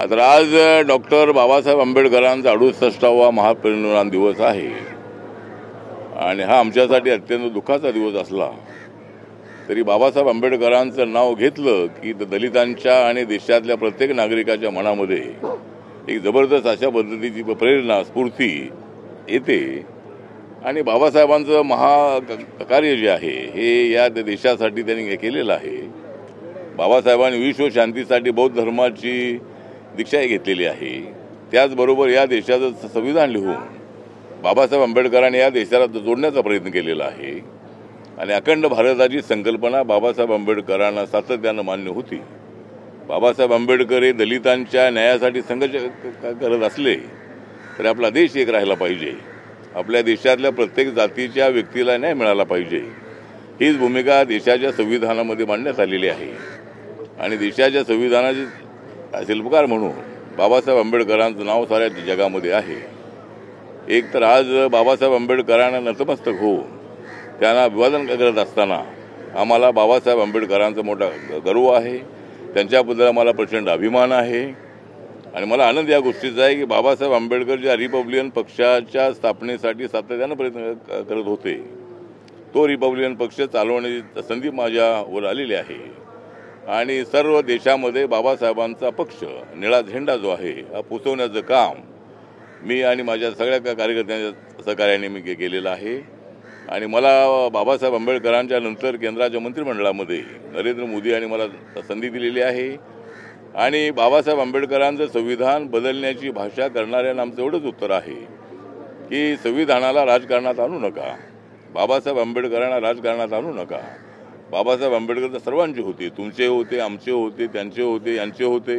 तर आज डॉक्टर बाबासाहेब आंबेडकरांचा 68वा महापरिनिर्वाण दिवस आहे आणि हा आमच्यासाठी अत्यंत दुःखाचा दिवस असला तरी बाबासाहेब आंबेडकरांचं नाव घेतलं की दलितांच्या आणि देशातल्या प्रत्येक नागरिकाच्या मनामध्ये एक जबरदस्त अशा पद्धतीची प्रेरणा स्फूर्ती येते आणि बाबासाहेबांचं महाकार्य जे आहे हे या देशासाठी त्यांनी केलेलं आहे। बाबासाहेबांनी विश्व शांतीसाठी बौद्ध धर्माची दीक्षा घेतलेली आहे। त्याचबरोबर या देशाचं संविधान लिहून बाबासाहेब आंबेडकरांनी या देशाला जोडण्याचा प्रयत्न केलेला आहे आणि अखंड भारताची संकल्पना बाबासाहेब आंबेडकरांना सातत्यानं मान्य होती। बाबासाहेब आंबेडकर हे दलितांच्या न्यायासाठी संघर्ष करत असले तर आपला देश एक राहिला पाहिजे, आपल्या देशातल्या प्रत्येक जातीच्या व्यक्तीला न्याय मिळाला पाहिजे, हीच भूमिका देशाच्या संविधानामध्ये मांडण्यात आलेली आहे आणि देशाच्या संविधानाचे शिल्पकार म्हणून बाबासाहेब आंबेडकरांचं नाव साऱ्या जगामध्ये आहे। एक तर आज बाबासाहेब आंबेडकरांना नतमस्तक होऊन त्यांना अभिवादन करत असताना आम्हाला बाबासाहेब आंबेडकरांचा मोठा गर्व आहे, त्यांच्याबद्दल आम्हाला प्रचंड अभिमान आहे आणि मला आनंद या गोष्टीचा आहे की बाबासाहेब आंबेडकर ज्या रिपब्लिकन पक्षाच्या स्थापनेसाठी सातत्यानं प्रयत्न करत होते तो रिपब्लिकन पक्ष चालवण्याची संधी माझ्यावर आलेली आहे आणि सर्व देशामध्ये बाबासाहेबांचा पक्ष निळा झेंडा जो आहे हा पोचवण्याचं काम मी आणि माझ्या सगळ्या कार्यकर्त्यांच्या सहकार्याने मी केलेलं आहे आणि मला बाबासाहेब आंबेडकरांच्या नंतर केंद्राच्या मंत्रिमंडळामध्ये नरेंद्र मोदी यांनी मला संधी दिलेली आहे आणि बाबासाहेब आंबेडकरांचं संविधान बदलण्याची भाषा करणाऱ्यांना आमचं एवढंच उत्तर आहे की संविधानाला राजकारणात आणू नका, बाबासाहेब आंबेडकरांना राजकारणात आणू नका। बाबासाहेब आंबेडकर तर सर्वांचे होते, तुमचे होते, आमचे होते, त्यांचे होते, यांचे होते,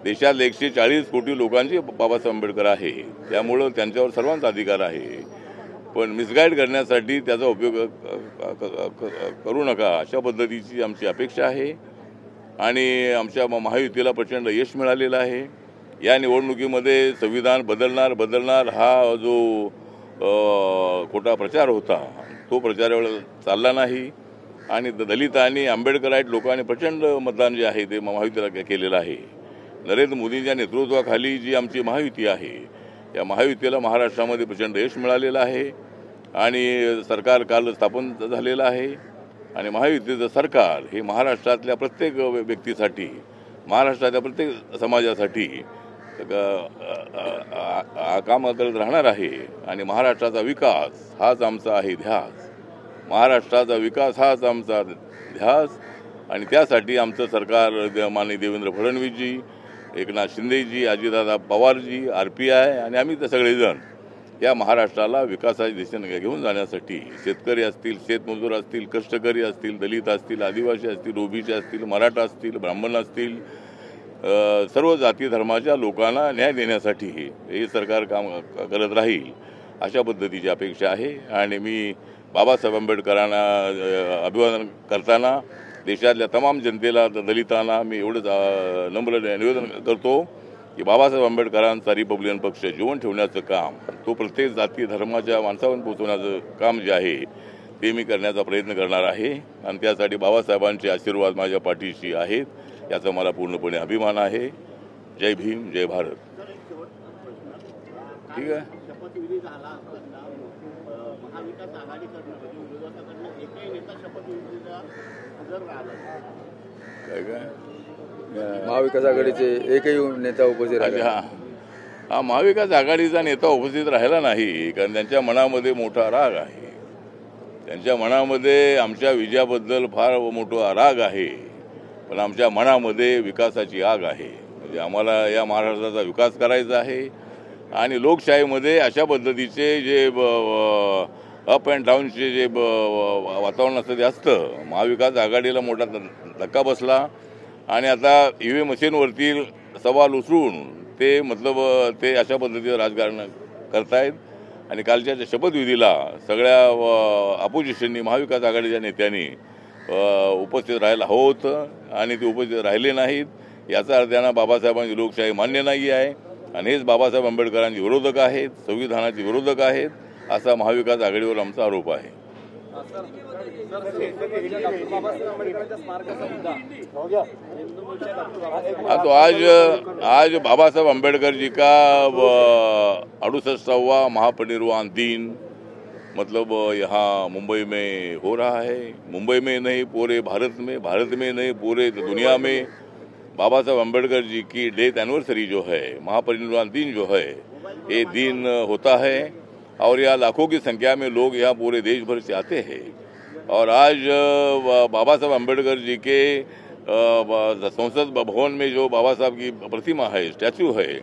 देशात 140 कोटी लोकांचे बाबासाहेब आंबेडकर आहे, त्यामुळं त्यांच्यावर सर्वांचा अधिकार आहे, पण मिसगाईड करण्यासाठी त्याचा उपयोग करू नका अशा पद्धतीची आमची अपेक्षा आहे आणि आमच्या महायुतीला प्रचंड यश मिळालेलं आहे। या निवडणुकीमध्ये संविधान बदलणार हा जो खोटा प्रचार होता तो प्रचार चालला नाही आणि दलित आणि आंबेडकराईट लोकांनी प्रचंड मतदान जे आहे ते महायुतीला केलेलं आहे। नरेंद्र मोदींच्या नेतृत्वाखाली जी आमची महायुती आहे या महायुतीला महाराष्ट्रामध्ये प्रचंड यश मिळालेलं आहे आणि सरकार काल स्थापन झालेलं आहे आणि महायुतीचं सरकार हे महाराष्ट्रातल्या प्रत्येक व्यक्तीसाठी, महाराष्ट्रातल्या प्रत्येक समाजासाठी काम करत राहणार आहे आणि महाराष्ट्राचा विकास हाच आमचा आहे ध्यास, महाराष्ट्राचा विकास हाच आमचा ध्यास आणि त्यासाठी आमचं सरकार माननीय देवेंद्र फडणवीसजी, एकनाथ शिंदेजी, अजितदादा पवारजी, RPI आणि आम्ही तर सगळेजण या महाराष्ट्राला विकासाच्या दिशेने घेऊन जाण्यासाठी शेतकरी असतील, शेतमजूर असतील, कष्टकरी असतील, दलित असतील, आदिवासी असतील, OBC असतील, मराठा असतील, ब्राह्मण असतील, सर्व जाती धर्माच्या लोकांना न्याय देण्यासाठी हे सरकार काम करत राहील अशा पद्धतीची अपेक्षा आहे आणि मी बाबासाहेब आंबेडकरांना अभिवादन करताना देशातल्या तमाम जनतेला, दलितांना मी एवढंच नम्र निवेदन करतो की बाबासाहेब आंबेडकरांचा रिपब्लिकन पक्ष जीवन ठेवण्याचं काम तो प्रत्येक जाती धर्माच्या माणसावर पोहोचवण्याचं काम जे आहे ते मी करण्याचा प्रयत्न करणार आहे आणि त्यासाठी बाबासाहेबांचे आशीर्वाद माझ्या पाठीशी आहेत याचा मला पूर्णपणे अभिमान आहे। जय भीम, जय भारत। ठीक आहे, काय महाविकास आघाडीचे एकही नेता उपस्थित राहिले? हा महाविकास आघाडीचा नेता उपस्थित राहिला नाही कारण त्यांच्या मनामध्ये मोठा राग आहे, त्यांच्या मनामध्ये आमच्या विजयाबद्दल फार मोठा राग आहे, पण आमच्या मनामध्ये विकासाची आग आहे। म्हणजे आम्हाला या महाराष्ट्राचा विकास करायचा आहे आणि लोकशाहीमध्ये अशा पद्धतीचे जे अप अँड डाऊनचे जे वातावरण असतं ते असतं। महाविकास आघाडीला मोठा धक्का बसला आणि आता EVM मशीनवरती सवाल उचलून ते ते अशा पद्धतीचं राजकारण करतायत आणि कालच्या शपथविधीला सगळ्या अपोजिशननी, महाविकास आघाडीच्या नेत्यांनी उपस्थित राहायला हवं होतं आणि ते उपस्थित राहिले नाहीत। याचा अर्थ त्यांना बाबासाहेबांची लोकशाही मान्य नाही आहे आणि हेच बाबासाहेब आंबेडकरांचे विरोधक आहेत, संविधानाचे विरोधक आहेत असा महाविकास आघाडीवर आमचा आरोप आहे। हाँ, तो आज बाबा साहब अम्बेडकर जी का 68वां महापरिनिर्वाण दिन मतलब यहाँ मुंबई में हो रहा है। मुंबई में नहीं, पूरे भारत में नहीं, पूरे दुनिया में बाबा साहब अम्बेडकर जी की डेथ एनिवर्सरी जो है, महापरिनिर्वाण दिन जो है, ये दिन होता है और यहाँ लाखों की संख्या में लोग यहाँ पूरे देश भर से आते हैं। और आज बाबा साहब अम्बेडकर जी के संसद भवन में जो बाबा साहब की प्रतिमा है, स्टैचू है,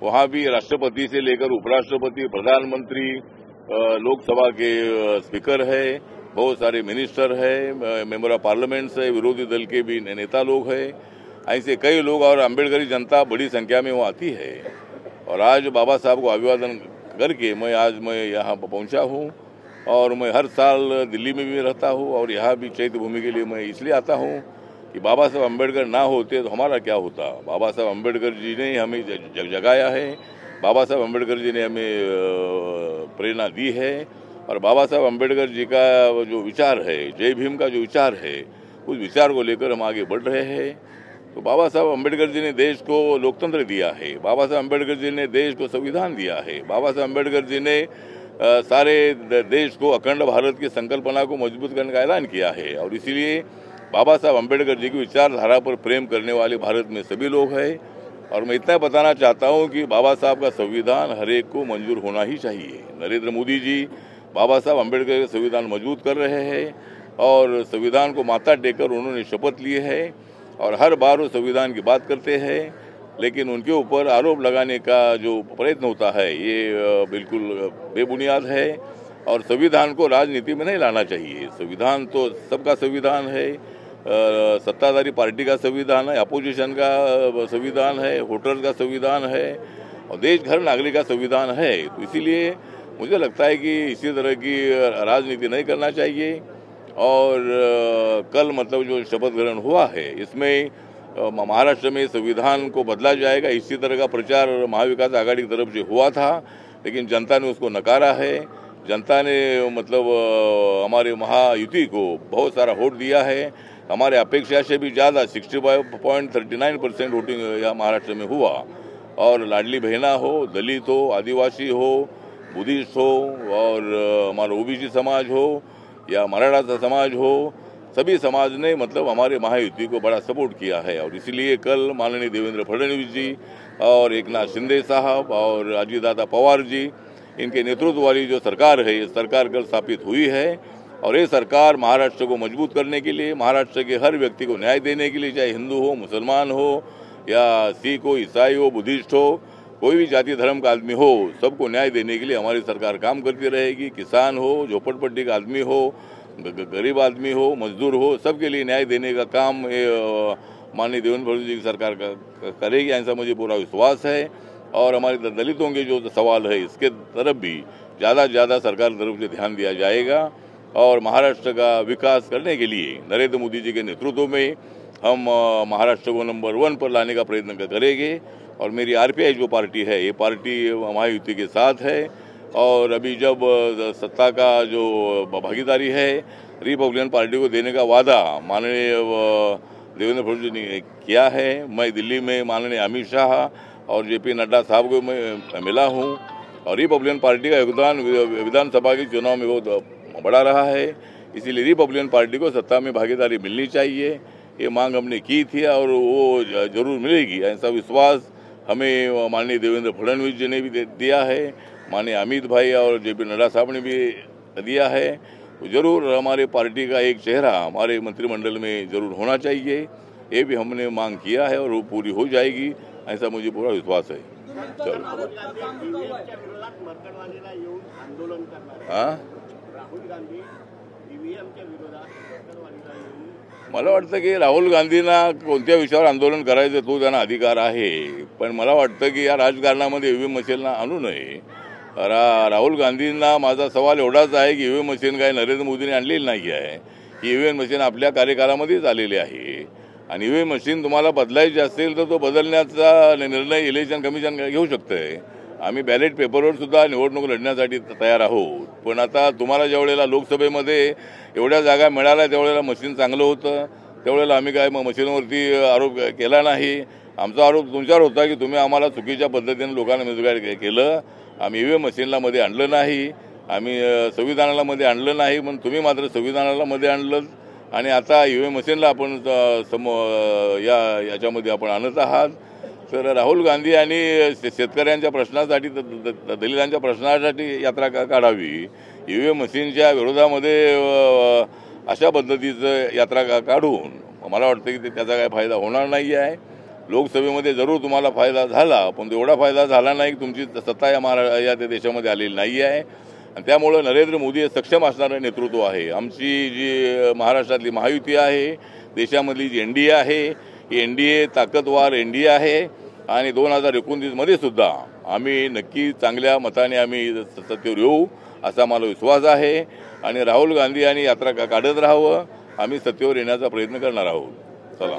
वहाँ भी राष्ट्रपति से लेकर उपराष्ट्रपति, प्रधानमंत्री, लोकसभा के स्पीकर है, बहुत सारे मिनिस्टर है, मेंबर ऑफ पार्लियामेंट्स है, विरोधी दल के भी नेता लोग हैं, ऐसे कई लोग और अम्बेडकरी जनता बड़ी संख्या में वो आती है। और आज बाबा साहब को अभिवादन करके मैं यहाँ पहुँचा हूँ। और मैं हर साल दिल्ली में भी रहता हूँ और यहाँ भी चैत्य भूमि के लिए मैं इसलिए आता हूँ कि बाबा साहब अम्बेडकर ना होते तो हमारा क्या होता। बाबा साहब अम्बेडकर जी ने हमें जगाया है, बाबा साहब अम्बेडकर जी ने हमें प्रेरणा दी है। और बाबा साहब अम्बेडकर जी का जो विचार है, जय भीम का जो विचार है, उस विचार को लेकर हम आगे बढ़ रहे हैं। तो बाबा साहब अम्बेडकर जी ने देश को लोकतंत्र दिया है, बाबा साहब अम्बेडकर जी ने देश को संविधान दिया है, बाबा साहब अम्बेडकर जी ने सारे देश को अखंड भारत की संकल्पना को मजबूत करने का ऐलान किया है। और इसीलिए बाबा साहब अम्बेडकर जी की विचारधारा पर प्रेम करने वाले भारत में सभी लोग हैं। और मैं इतना बताना चाहता हूं कि बाबा साहब का संविधान हर एक को मंजूर होना ही चाहिए। नरेंद्र मोदी जी बाबा साहब अम्बेडकर का संविधान मजबूत कर रहे हैं और संविधान को माथा टेकर उन्होंने शपथ लिए है और हर बार वो संविधान की बात करते हैं, लेकिन उनके ऊपर आरोप लगाने का जो प्रयत्न होता है ये बिल्कुल बेबुनियाद है। और संविधान को राजनीति में नहीं लाना चाहिए। संविधान तो सबका संविधान है, सत्ताधारी पार्टी का संविधान है, अपोजिशन का संविधान है, वोटर्स का संविधान है और देश हर नागरिक का संविधान है। तो इसीलिए मुझे लगता है कि इसी तरह की राजनीति नहीं करना चाहिए। और कल मतलब जो शपथ ग्रहण हुआ है, इसमें महाराष्ट्र में संविधान को बदला जाएगा, इसी तरह का प्रचार महाविकास आघाड़ी की तरफ से हुआ था, लेकिन जनता ने उसको नकारा है। जनता ने मतलब हमारे महायुति को बहुत सारा वोट दिया है, हमारे अपेक्षा से भी ज़्यादा 65.39% वोटिंग यहाँ महाराष्ट्र में हुआ। और लाडली बहना हो, दलित हो, आदिवासी हो, बुद्धिस्ट हो और हमारा ओबीसी समाज हो या मराठा समाज हो, सभी समाज ने मतलब हमारे महायुति को बड़ा सपोर्ट किया है। और इसलिए कल माननीय देवेंद्र फडणवीस जी और एकनाथ शिंदे साहब और अजीतदादा पवार जी, इनके नेतृत्व वाली जो सरकार है, ये सरकार कल स्थापित हुई है। और ये सरकार महाराष्ट्र को मजबूत करने के लिए, महाराष्ट्र के हर व्यक्ति को न्याय देने के लिए, चाहे हिंदू हो, मुसलमान हो या सिख हो, ईसाई हो, बुद्धिस्ट हो, कोई भी जाति धर्म का आदमी हो, सबको न्याय देने के लिए हमारी सरकार काम करती रहेगी। किसान हो, झोपड़पट्टी का आदमी हो, गरीब आदमी हो, मजदूर हो, सबके लिए न्याय देने का काम माननीय देवेंद्र फडणवीस जी की सरकार करेगी, ऐसा मुझे पूरा विश्वास है। और हमारे दलितों के जो सवाल है, इसके तरफ भी ज़्यादा से ज़्यादा सरकार की तरफ से ध्यान दिया जाएगा। और महाराष्ट्र का विकास करने के लिए नरेंद्र मोदी जी के नेतृत्व में हम महाराष्ट्र को नंबर 1 पर लाने का प्रयत्न करेंगे। और मेरी आरपीआई जो पार्टी है, ये पार्टी महायुति के साथ है। और अभी जब सत्ता का जो भागीदारी है, रिपब्लिकन पार्टी को देने का वादा माननीय देवेंद्र फडणवीस ने किया है। मैं दिल्ली में माननीय अमित शाह और जेपी नड्डा साहब को मैं मिला हूँ और रिपब्लिकन पार्टी का योगदान विधानसभा के चुनाव में बहुत बड़ा रहा है। इसीलिए रिपब्लिकन पार्टी को सत्ता में भागीदारी मिलनी चाहिए, ये मांग हमने की थी और वो जरूर मिलेगी, ऐसा विश्वास हमें माननीय देवेंद्र फडणवीस जी ने भी दिया है, माननीय अमित भाई और जेपी नड्डा साहब ने भी दिया है। तो जरूर हमारे पार्टी का एक चेहरा हमारे मंत्रिमंडल में जरूर होना चाहिए, ये भी हमने मांग किया है और वो पूरी हो जाएगी, ऐसा मुझे पूरा विश्वास है। चलो हाँ, मला वाटतं की राहुल गांधींना कोणत्या विषयावर आंदोलन करायचं तो त्यांना अधिकार आहे, पण मला वाटतं की या राजकारणामध्ये ईव्हीएम मशीनला आणू नये। राहुल गांधींना माझा सवाल एवढाच आहे की ईव्हीएम मशीन काय नरेंद्र मोदींनी आणलेली नाही आहे, की ईव्हीएम मशीन आपल्या कार्यकालामध्येच आलेली आहे आणि ईव्हीएम मशीन तुम्हाला बदलायची असेल तर तो बदलण्याचा निर्णय इलेक्शन कमिशन घेऊ शकते। आम्ही बॅलेट पेपरवर सुद्धा निवडणूक लढण्यासाठी तयार आहोत. पण आता तुम्हाला ज्या वेळेला लोकसभेमध्ये एवढ्या जागा मिळाल्या त्यावेळेला मशीन चांगलं होतं, त्यावेळेला आम्ही काय मशीनवरती आरोप केला नाही. आमचा आरोप तुमच्यावर होता की तुम्ही आम्हाला चुकीच्या पद्धतीने लोकांना मिसगाईड केलं. आम्ही ईव्हीएम मशीनला मध्ये आणलं नाही, आम्ही संविधानाला मध्ये आणलं नाही, पण तुम्ही मात्र संविधानाला मध्ये आणलं आणि आता ईव्हीएम मशीनला आपण याच्यामध्ये आपण आणत आहात. तर राहुल गांधी यांनी शेतकऱ्यांच्या प्रश्नासाठी दलितांच्या प्रश्नासाठी यात्रा काढावी. ईव्हीएम मशीनच्या विरोधामध्ये अशा पद्धतीचं यात्रा काढून मला वाटतं की त्याचा काही फायदा होणार नाही आहे. लोकसभेमध्ये जरूर तुम्हाला फायदा झाला, पण एवढा फायदा झाला नाही की तुमची सत्ता या देशामध्ये आलेली नाही आहे. आणि त्यामुळं नरेंद्र मोदी हे सक्षम असणारं नेतृत्व आहे. आमची जी महाराष्ट्रातली महायुती आहे, देशामधली जी NDA आहे, ही NDA ताकदवार NDA आहे आणि 2029मध्ये सुद्धा आम्ही नक्की चांगल्या मताने आम्ही सत्तेवर येऊ असा मला विश्वास आहे. आणि राहुल गांधी यांनी यात्रा काढत राहावं, आम्ही सत्तेवर येण्याचा प्रयत्न करणार आहोत. चला.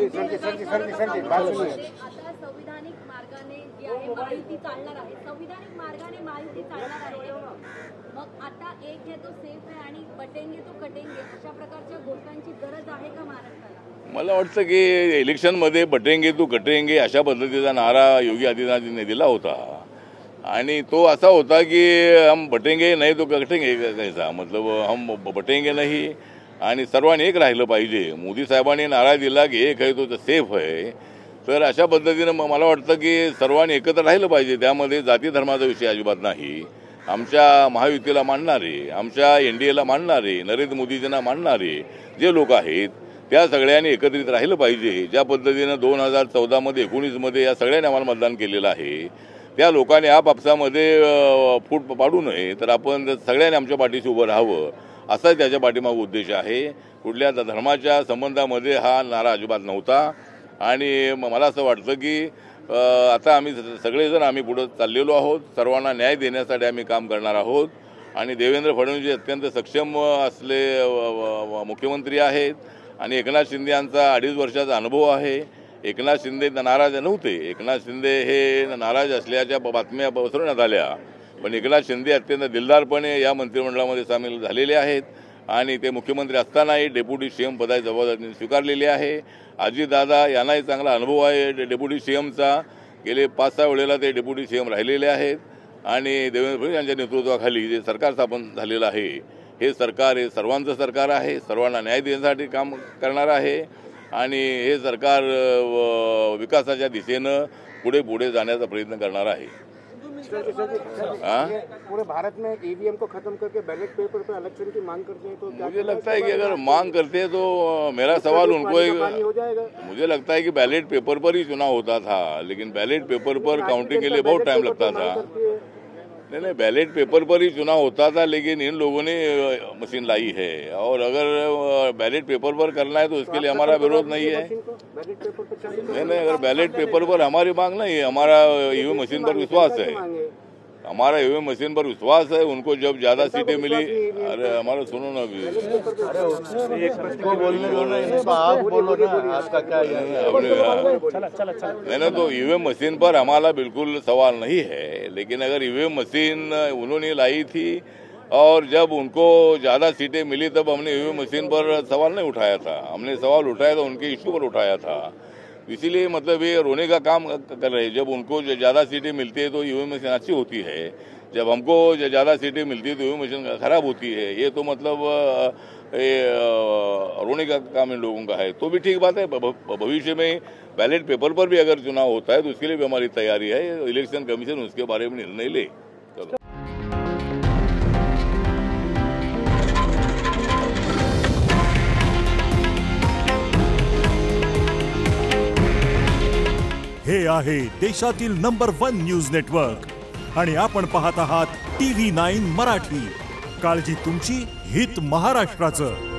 संविधानिक मार्गाने जी आहे महायुती चालणार आहे, संविधानिक मार्गाने महायुती चालणार आहे. मग आता एक है तो सेफ है आणि बटेंगे तो कटेंगे अशा प्रकारच्या घोषणांची गरज आहे का महाराष्ट्राला? मला वाटतं की इलेक्शनमध्ये बटेंगे तो कटेंगे अशा पद्धतीचा नारा योगी आदित्यनाथजींनी दिला होता आणि तो असा होता की हम बटेंगे नाही तो कटेंगे कैसा, मतलब हम बटेंगे नाही आणि सर्वांनी एक राहिलं पाहिजे. मोदी साहेबांनी नारा दिला की एक आहे तो सेफ आहे. तर अशा पद्धतीनं मला वाटतं की सर्वांनी एकत्र राहिलं पाहिजे. त्यामध्ये जाती धर्माचा विषय अजिबात नाही. आमच्या महायुतीला मानणारे, आमच्या NDAला मानणारे, नरेंद्र मोदीजींना मानणारे जे लोक आहेत त्या सगळ्यांनी एकत्रित राहिलं पाहिजे. ज्या पद्धतीनं 2014मध्ये 19मध्ये या सगळ्यांनी आम्हाला मतदान केलेलं आहे, त्या लोकांनी आपापसामध्ये फूट पाडू नये. तर आपण सगळ्यांनी आमच्या पाठीशी उभं राहावं असा त्याच्या पाठीमागं उद्देश आहे. कुठल्या धर्माच्या संबंधामध्ये हा नारा अजिबात नव्हता. आणि मला असं वाटतं की आता आम्ही सगळेजण आम्ही पुढं चाललेलो आहोत. सर्वांना न्याय देण्यासाठी आम्ही काम करणार आहोत. आणि देवेंद्र फडणवीस अत्यंत सक्षम असले मुख्यमंत्री आहेत आणि एकनाथ शिंदे यांचा 2.5 वर्षाचा अनुभव आहे. एकनाथ शिंदे नाराज नव्हते. एकनाथ शिंदे हे नाराज असल्याच्या बातम्या पसरवण्यात आल्या, पण एकनाथ शिंदे अत्यंत दिलदारपणे या मंत्रिमंडळामध्ये सामील झालेले आहेत आणि ते मुख्यमंत्री असतानाही डेप्युटी CM पदाची जबाबदारी स्वीकारलेली आहे. अजितदादा यांनाही चांगला अनुभव आहे डेप्युटी CMचा. गेले 5-6 वेळेला ते डेप्युटी CM राहिलेले आहेत आणि देवेंद्र फडणवीस यांच्या नेतृत्वाखाली जे सरकार स्थापन झालेलं आहे, हे सरकार हे सर्वांचं सरकार आहे. सर्वांना न्याय देण्यासाठी काम करणार आहे आणि हे सरकार विकासाच्या दिशेनं पुढे जाण्याचा प्रयत्न करणार आहे. पूरे भारत में EVM को खत्म करके बैलेट पेपर पे इलेक्शन की मांग करते हैं तो मुझे लगता है कि अगर मांग करते हैं तो मेरा सवाल उनको हो जाएगा. मुझे लगता है कि बैलेट पेपर पर ही चुनाव होता था, लेकिन बैलेट पेपर पर काउंटिंग के लिए बहुत टाइम लगता था. नहीं, बैलेट पेपर पर ही चुनाव होता था, लेकिन इन लोगों ने मशीन लाई है और अगर बैलेट पेपर पर करना है तो उसके लिए हमारा विरोध नहीं है. नहीं, अगर बैलेट पेपर पर हमारी मांग नहीं है, हमारा ईवीएम मशीन पर विश्वास है. हमारा ईवीएम मशीन पर विश्वास है. उनको जब ज्यादा सीटें मिली, अरे हमारा सुनो ना अभी, नहीं तो ईवीएम मशीन पर हमारा बिल्कुल सवाल नहीं है. लेकिन अगर ईवीएम मशीन उन्होंने लाई थी और जब उनको ज़्यादा सीटें मिली तब हमने ईवीएम मशीन पर सवाल नहीं उठाया था. हमने सवाल उठाया था उनके इश्यू पर उठाया था. इसीलिए मतलब ये रोने का काम कर रहे हैं. जब उनको ज़्यादा सीटें मिलती है तो ईवीएम मशीन अच्छी होती है, जब हमको ज़्यादा सीटें मिलती है तो ईवीएम मशीन खराब होती है. ये तो मतलब रोने का काम इन लोगों का है. तो भी ठीक बात है. भविष्य में बैलेट पेपर पर भी अगर चुनाव होता है तो उसके लिए भी हमारी तैयारी है. इलेक्शन कमीशन उसके बारे में निर्णय ले. हे आहे देशातील नंबर 1 न्यूज नेटवर्क आणि आपण पाहत आहात TV9 मराठी. काळजी तुमची, हित महाराष्ट्राचं.